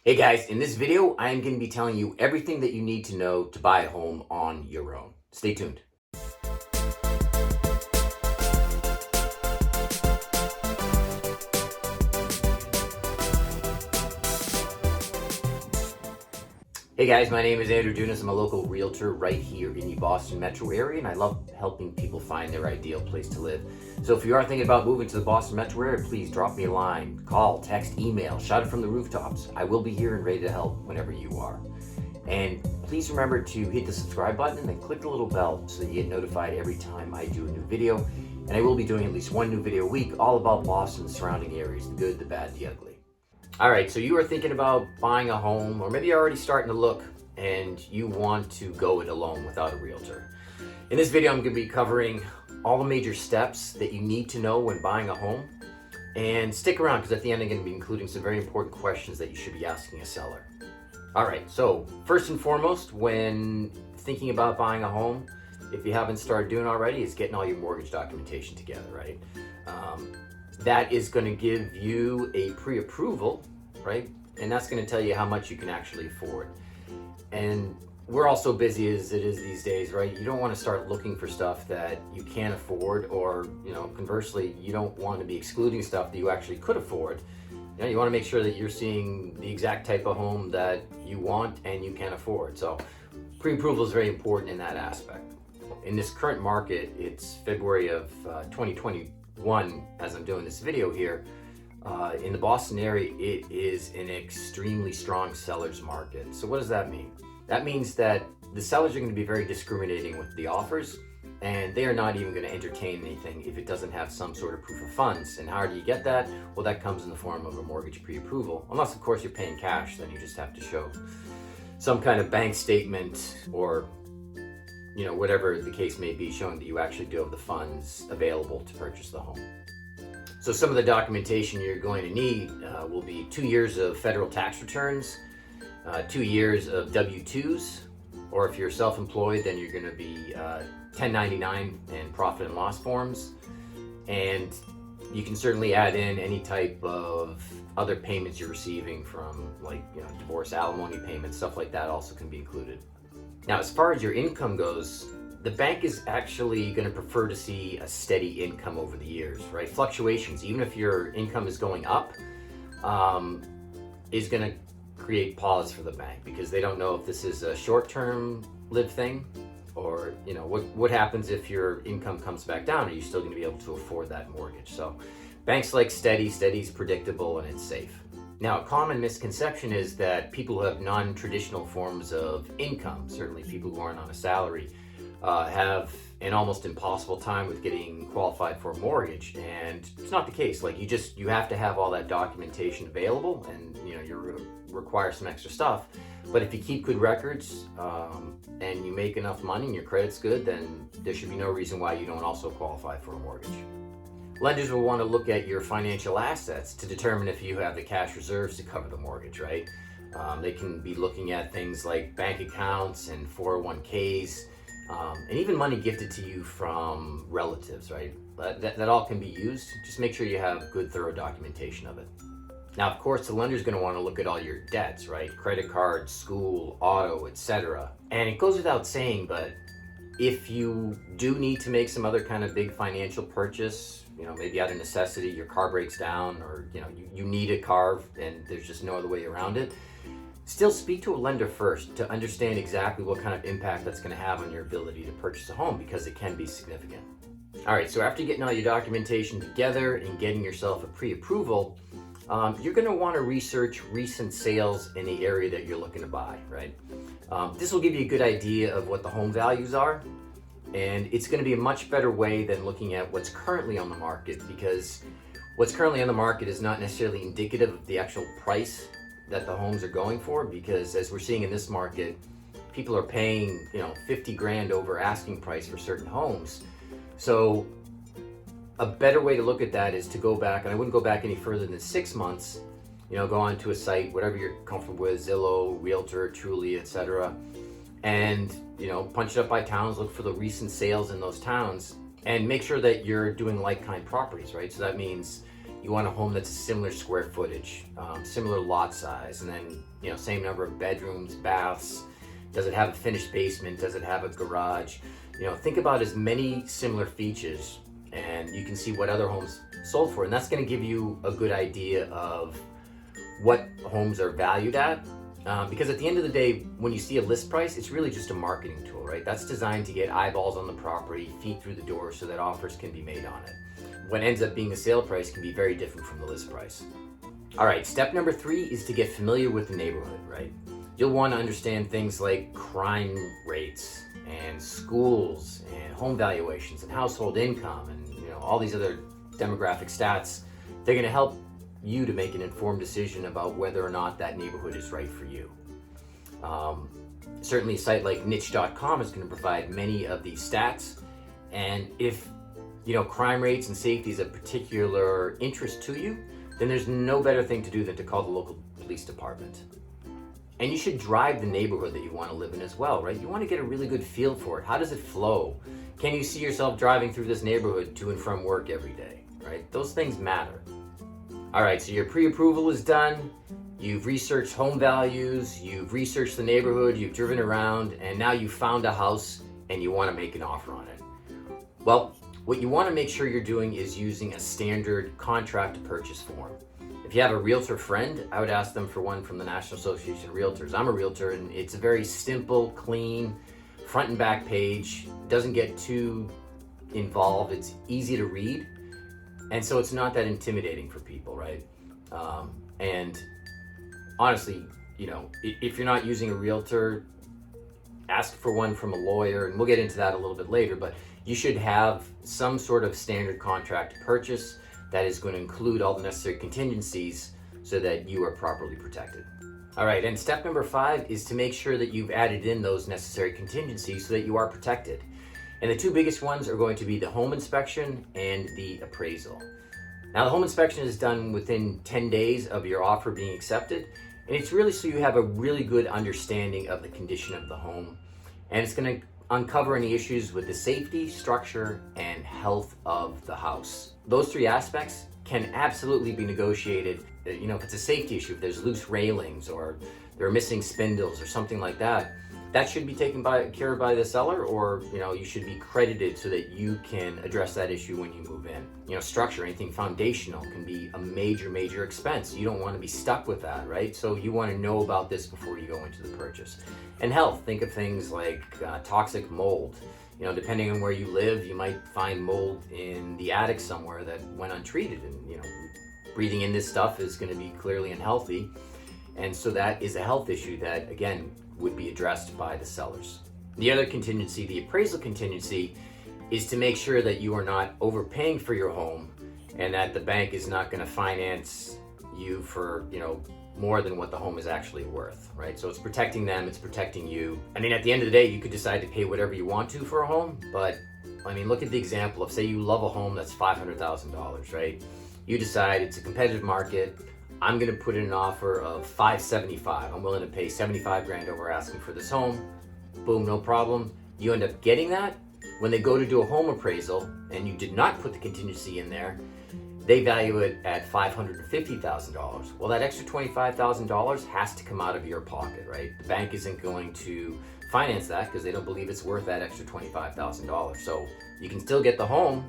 Hey guys, in this video, I am going to be telling you everything that you need to know to buy a home on your own. Stay tuned. Hey guys, my name is Andrew Junas. I'm a local realtor right here in the Boston metro area, and I love helping people find their ideal place to live. So if you are thinking about moving to the Boston metro area, please drop me a line, call, text, email, shout it from the rooftops. I will be here and ready to help whenever you are. And please remember to hit the subscribe button and then click the little bell so that you get notified every time I do a new video. And I will be doing at least one new video a week all about Boston and surrounding areas, the good, the bad, the ugly. All right, so you are thinking about buying a home, or maybe you're already starting to look and you want to go it alone without a realtor. In this video, I'm going to be covering all the major steps that you need to know when buying a home. And stick around because at the end, I'm going to be including some very important questions that you should be asking a seller. All right, so first and foremost, when thinking about buying a home, if you haven't started doing already, is getting all your mortgage documentation together, right? That is going to give you a pre-approval, right? And that's going to tell you how much you can actually afford. And we're all so busy as it is these days, right? You don't want to start looking for stuff that you can't afford, or, conversely, you don't want to be excluding stuff that you actually could afford. You want to make sure that you're seeing the exact type of home that you want and you can afford. So pre-approval is very important in that aspect. In this current market, it's February of 2021 as I'm doing this video here. In the Boston area, it is an extremely strong seller's market. So what does that mean? That means that the sellers are going to be very discriminating with the offers, and they are not even going to entertain anything if it doesn't have some sort of proof of funds. And how do you get that? Well, that comes in the form of a mortgage pre-approval. Unless, of course, you're paying cash, then you just have to show some kind of bank statement or whatever the case may be, showing that you actually do have the funds available to purchase the home. So some of the documentation you're going to need will be 2 years of federal tax returns, 2 years of W-2s, or if you're self-employed, then you're going to be 1099 and profit and loss forms. And you can certainly add in any type of other payments you're receiving from, divorce, alimony payments, stuff like that also can be included. Now, as far as your income goes, the bank is actually going to prefer to see a steady income over the years, right? Fluctuations, even if your income is going up, is going to create pause for the bank because they don't know if this is a short-term live thing or, what happens if your income comes back down. Are you still going to be able to afford that mortgage? So banks like steady is predictable and it's safe. Now, a common misconception is that people who have non-traditional forms of income, certainly people who aren't on a salary, have an almost impossible time with getting qualified for a mortgage, and it's not the case. You have to have all that documentation available, and you require some extra stuff. But if you keep good records and you make enough money and your credit's good, then there should be no reason why you don't also qualify for a mortgage. Lenders will want to look at your financial assets to determine if you have the cash reserves to cover the mortgage, right? They can be looking at things like bank accounts and 401ks, and even money gifted to you from relatives, right? That all can be used. Just make sure you have good, thorough documentation of it. Now, of course, the lender's going to want to look at all your debts, right? Credit cards, school, auto, etc. And it goes without saying, but if you do need to make some other kind of big financial purchase, maybe out of necessity, your car breaks down, or you need a car and there's just no other way around it, still speak to a lender first to understand exactly what kind of impact that's going to have on your ability to purchase a home, because it can be significant. All right, so after getting all your documentation together and getting yourself a pre-approval, you're going to want to research recent sales in the area that you're looking to buy, right? This will give you a good idea of what the home values are, and it's going to be a much better way than looking at what's currently on the market, because what's currently on the market is not necessarily indicative of the actual price that the homes are going for, because as we're seeing in this market, people are paying 50 grand over asking price for certain homes. So a better way to look at that is to go back, and I wouldn't go back any further than 6 months, go onto a site, whatever you're comfortable with, Zillow, Realtor, Truly, etc., and punch it up by towns, look for the recent sales in those towns, and make sure that you're doing like-kind properties, right? So that means you want a home that's a similar square footage, similar lot size, and then, same number of bedrooms, baths. Does it have a finished basement? Does it have a garage? Think about as many similar features, and you can see what other homes sold for, and that's going to give you a good idea of what homes are valued at. Because at the end of the day, when you see a list price, it's really just a marketing tool, right? That's designed to get eyeballs on the property, feet through the door so that offers can be made on it. What ends up being a sale price can be very different from the list price. All right, step number 3 is to get familiar with the neighborhood, right? You'll want to understand things like crime rates and schools and home valuations and household income and all these other demographic stats. They're going to help you to make an informed decision about whether or not that neighborhood is right for you. Certainly a site like niche.com is going to provide many of these stats, and if crime rates and safety is a particular interest to you, then there's no better thing to do than to call the local police department. And you should drive the neighborhood that you want to live in as well, right? You want to get a really good feel for it. How does it flow? Can you see yourself driving through this neighborhood to and from work every day, right? Those things matter. All right, so your pre-approval is done. You've researched home values, you've researched the neighborhood, you've driven around, and now you found a house and you want to make an offer on it. Well, what you want to make sure you're doing is using a standard contract to purchase form. If you have a realtor friend, I would ask them for one from the National Association of Realtors. I'm a realtor, and it's a very simple, clean, front and back page. Doesn't get too involved. It's easy to read, and so it's not that intimidating for people, right? And honestly, if you're not using a realtor, ask for one from a lawyer, and we'll get into that a little bit later, but you should have some sort of standard contract to purchase that is going to include all the necessary contingencies so that you are properly protected. All right, and step number 5 is to make sure that you've added in those necessary contingencies so that you are protected. And the 2 biggest ones are going to be the home inspection and the appraisal. Now, the home inspection is done within 10 days of your offer being accepted, and it's really so you have a really good understanding of the condition of the home, and it's going to uncover any issues with the safety, structure, and health of the house. Those 3 aspects can absolutely be negotiated. If it's a safety issue, if there's loose railings or there are missing spindles or something like that, that should be taken care of by the seller, or you should be credited so that you can address that issue when you move in. Structure, anything foundational can be a major expense. You don't want to be stuck with that, right? So you want to know about this before you go into the purchase. And health, think of things like toxic mold. Depending on where you live, you might find mold in the attic somewhere that went untreated, and breathing in this stuff is going to be clearly unhealthy. And so that is a health issue that, again, would be addressed by the sellers. The other contingency, the appraisal contingency, is to make sure that you are not overpaying for your home and that the bank is not going to finance you for, more than what the home is actually worth, right? So it's protecting them, it's protecting you. I mean, at the end of the day, you could decide to pay whatever you want to for a home, but look at the example of, say you love a home that's $500,000, right? You decide it's a competitive market. I'm going to put in an offer of $575. I'm willing to pay $75,000 over asking for this home. Boom, no problem. You end up getting that. When they go to do a home appraisal and you did not put the contingency in there, they value it at $550,000. Well, that extra $25,000 has to come out of your pocket, right? The bank isn't going to finance that because they don't believe it's worth that extra $25,000. So you can still get the home,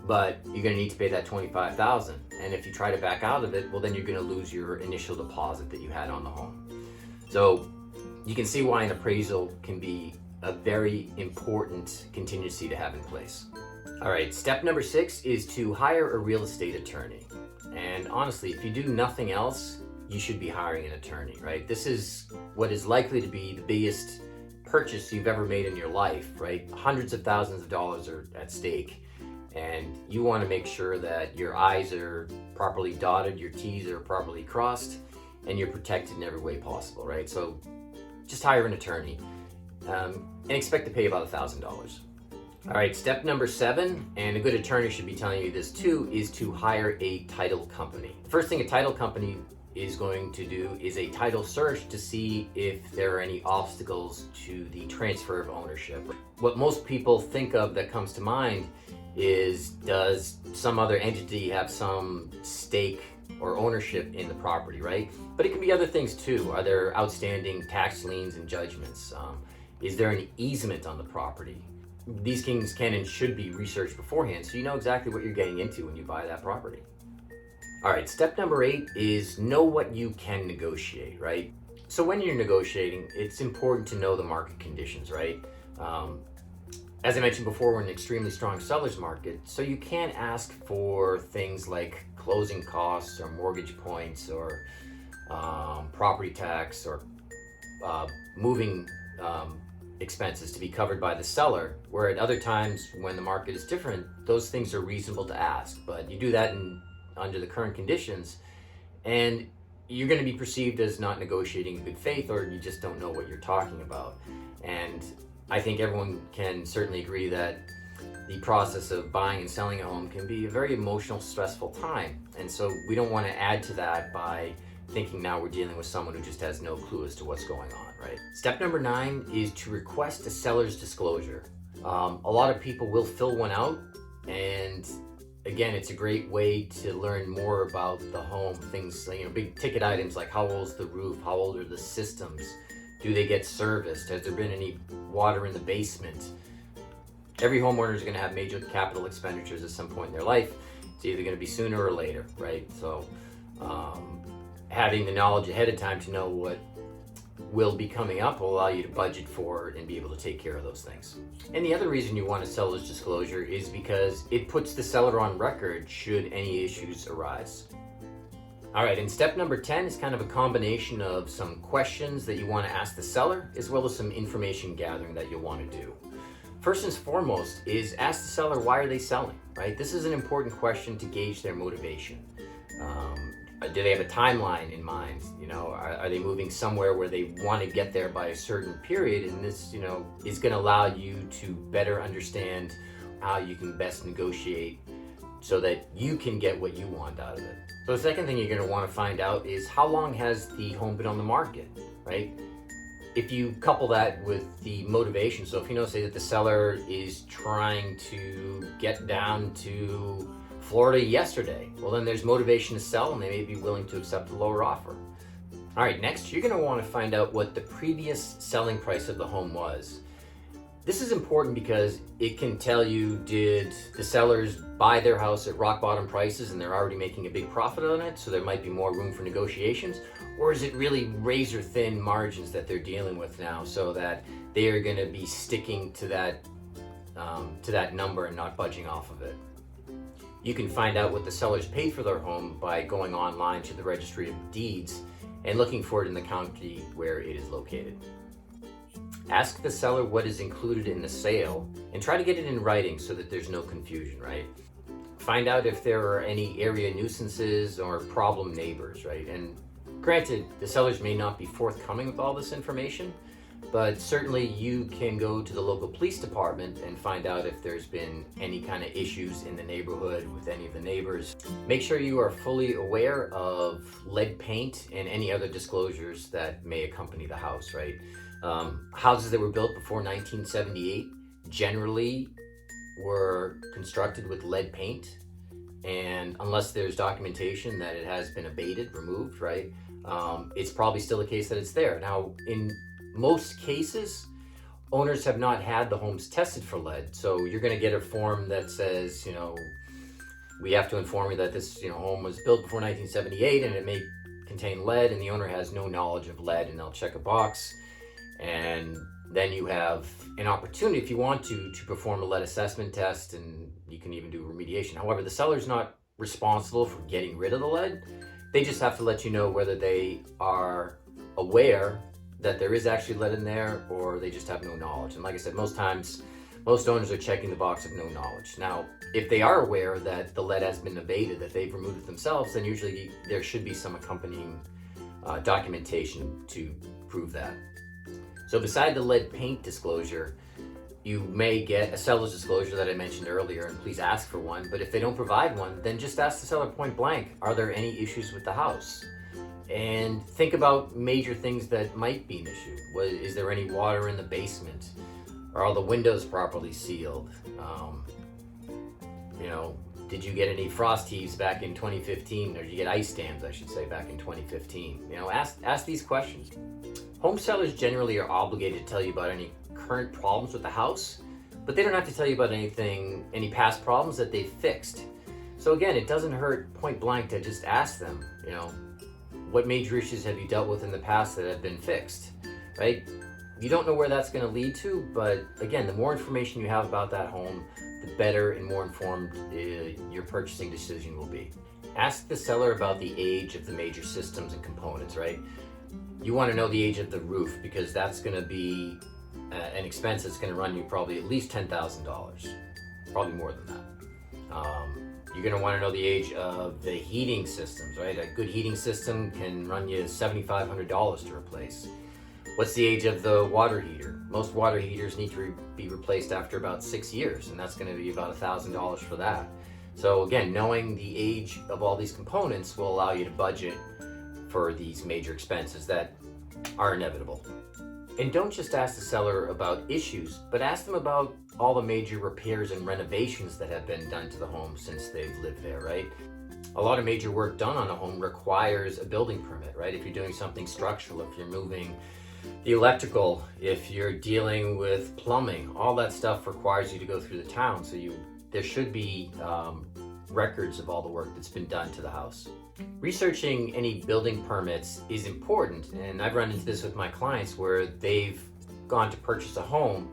but you're going to need to pay that $25,000. And if you try to back out of it, well, then you're going to lose your initial deposit that you had on the home. So you can see why an appraisal can be a very important contingency to have in place. All right, step number 6 is to hire a real estate attorney. And honestly, if you do nothing else, you should be hiring an attorney, right? This is what is likely to be the biggest purchase you've ever made in your life, right? Hundreds of thousands of dollars are at stake. And you want to make sure that your I's are properly dotted, your T's are properly crossed, and you're protected in every way possible, right? So just hire an attorney and expect to pay about $1,000. All right, step number 7, and a good attorney should be telling you this too, is to hire a title company. The first thing a title company is going to do is a title search to see if there are any obstacles to the transfer of ownership. What most people think of that comes to mind is, does some other entity have some stake or ownership in the property, right? But it can be other things too. Are there outstanding tax liens and judgments? Is there an easement on the property? These things can and should be researched beforehand so you know exactly what you're getting into when you buy that property. All right, step number 8 is know what you can negotiate, right? So when you're negotiating, it's important to know the market conditions, right? As I mentioned before, we're in an extremely strong seller's market, so you can't ask for things like closing costs or mortgage points or property tax or moving expenses to be covered by the seller, where at other times when the market is different, those things are reasonable to ask. But you do that under the current conditions, and you're going to be perceived as not negotiating in good faith, or you just don't know what you're talking about. And I think everyone can certainly agree that the process of buying and selling a home can be a very emotional, stressful time. And so we don't want to add to that by thinking now we're dealing with someone who just has no clue as to what's going on, right? Step number 9 is to request a seller's disclosure. A lot of people will fill one out, and again, it's a great way to learn more about the home. Things, big ticket items like how old's the roof, how old are the systems, do they get serviced, has there been any water in the basement? Every homeowner is going to have major capital expenditures at some point in their life. It's either going to be sooner or later, right? So having the knowledge ahead of time to know what will be coming up will allow you to budget for and be able to take care of those things. And the other reason you want a seller's disclosure is because it puts the seller on record should any issues arise. All right, and step number 10 is kind of a combination of some questions that you want to ask the seller, as well as some information gathering that you'll want to do. First and foremost is ask the seller, why are they selling, right? This is an important question to gauge their motivation. Do they have a timeline in mind? Are they moving somewhere where they want to get there by a certain period? And this, is going to allow you to better understand how you can best negotiate so that you can get what you want out of it. So the second thing you're going to want to find out is how long has the home been on the market, right? If you couple that with the motivation, so if say that the seller is trying to get down to Florida yesterday, well then there's motivation to sell and they may be willing to accept a lower offer. All right, next you're going to want to find out what the previous selling price of the home was. This is important because it can tell you, did the sellers buy their house at rock bottom prices and they're already making a big profit on it, so there might be more room for negotiations? Or is it really razor thin margins that they're dealing with now, so that they are going to be sticking to that number and not budging off of it? You can find out what the sellers paid for their home by going online to the Registry of Deeds and looking for it in the county where it is located. Ask the seller what is included in the sale and try to get it in writing so that there's no confusion, right? Find out if there are any area nuisances or problem neighbors, right? And granted, the sellers may not be forthcoming with all this information, but certainly you can go to the local police department and find out if there's been any kind of issues in the neighborhood with any of the neighbors. Make sure you are fully aware of lead paint and any other disclosures that may accompany the house, right? Houses that were built before 1978 generally were constructed with lead paint, and unless there's documentation that it has been abated, removed, right, it's probably still the case that it's there. Now, in most cases, owners have not had the homes tested for lead, so you're going to get a form that says, we have to inform you that this home was built before 1978 and it may contain lead, and the owner has no knowledge of lead, and they'll check a box. And then you have an opportunity, if you want to perform a lead assessment test, and you can even do remediation. However, the seller's not responsible for getting rid of the lead. They just have to let you know whether they are aware that there is actually lead in there, or they just have no knowledge. And like I said, most times, most owners are checking the box of no knowledge. Now, if they are aware that the lead has been abated, that they've removed it themselves, then usually there should be some accompanying documentation to prove that. So beside the lead paint disclosure, you may get a seller's disclosure that I mentioned earlier, and please ask for one. But if they don't provide one, then just ask the seller point blank, are there any issues with the house? And think about major things that might be an issue. Is there any water in the basement? Are all the windows properly sealed? You know, did you get any frost heaves back in 2015, or did you get ice dams, I should say, back in 2015? You know, ask these questions. Home sellers generally are obligated to tell you about any current problems with the house, but they don't have to tell you about any past problems that they've fixed. So again, it doesn't hurt point blank to just ask them, you know, what major issues have you dealt with in the past that have been fixed, right? You don't know where that's going to lead to, but again, the more information you have about that home, the better and more informed your purchasing decision will be. Ask the seller about the age of the major systems and components, right? You want to know the age of the roof, because that's going to be an expense that's going to run you probably at least $10,000, probably more than that. You're going to want to know the age of the heating systems, right? A good heating system can run you $7,500 to replace. What's the age of the water heater? Most water heaters need to be replaced after about 6 years, and that's going to be about $1,000 for that. So again, knowing the age of all these components will allow you to budget for these major expenses that are inevitable. And don't just ask the seller about issues, but ask them about all the major repairs and renovations that have been done to the home since they've lived there, right? A lot of major work done on a home requires a building permit, right? If you're doing something structural, if you're moving the electrical, if you're dealing with plumbing, all that stuff requires you to go through the town. So there should be records of all the work that's been done to the house. Researching any building permits is important, and I've run into this with my clients where they've gone to purchase a home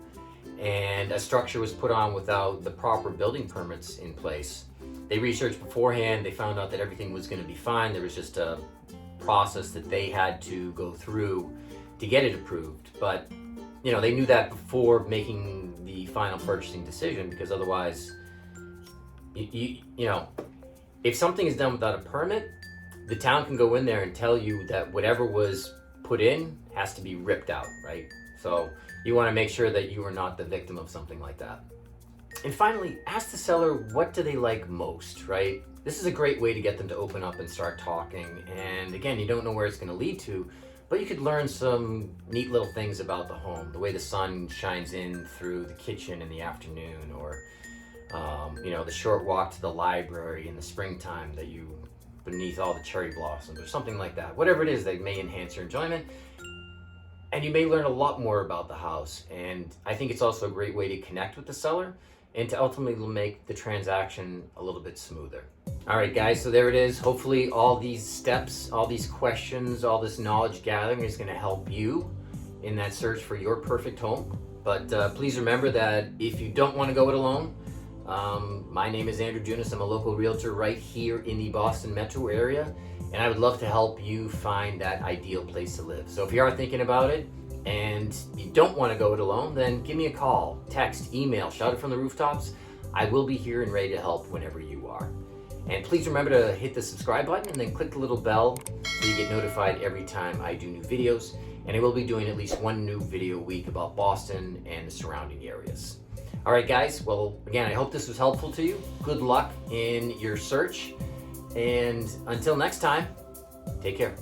and a structure was put on without the proper building permits in place. They researched beforehand, they found out that everything was going to be fine. There was just a process that they had to go through to get it approved, but you know, they knew that before making the final purchasing decision, because otherwise, you know, if something is done without a permit, the town can go in there and tell you that whatever was put in has to be ripped out, right? So you want to make sure that you are not the victim of something like that. And finally, ask the seller, what do they like most, right? This is a great way to get them to open up and start talking. And again, you don't know where it's going to lead to, but you could learn some neat little things about the home, the way the sun shines in through the kitchen in the afternoon, or you know, the short walk to the library in the springtime that you beneath all the cherry blossoms, or something like that. Whatever it is that may enhance your enjoyment, and you may learn a lot more about the house. And I think it's also a great way to connect with the seller and to ultimately make the transaction a little bit smoother. All right, guys, so there it is. Hopefully all these steps, all these questions, all this knowledge gathering is going to help you in that search for your perfect home. But please remember that if you don't want to go it alone, my name is Andrew Junas. I'm a local realtor right here in the Boston metro area, and I would love to help you find that ideal place to live. So if you are thinking about it and you don't want to go it alone, then give me a call, text, email, shout it from the rooftops. I will be here and ready to help whenever you are. And please remember to hit the subscribe button and then click the little bell so you get notified every time I do new videos. And I will be doing at least one new video a week about Boston and the surrounding areas. All right, guys. Well, again, I hope this was helpful to you. Good luck in your search. And until next time, take care.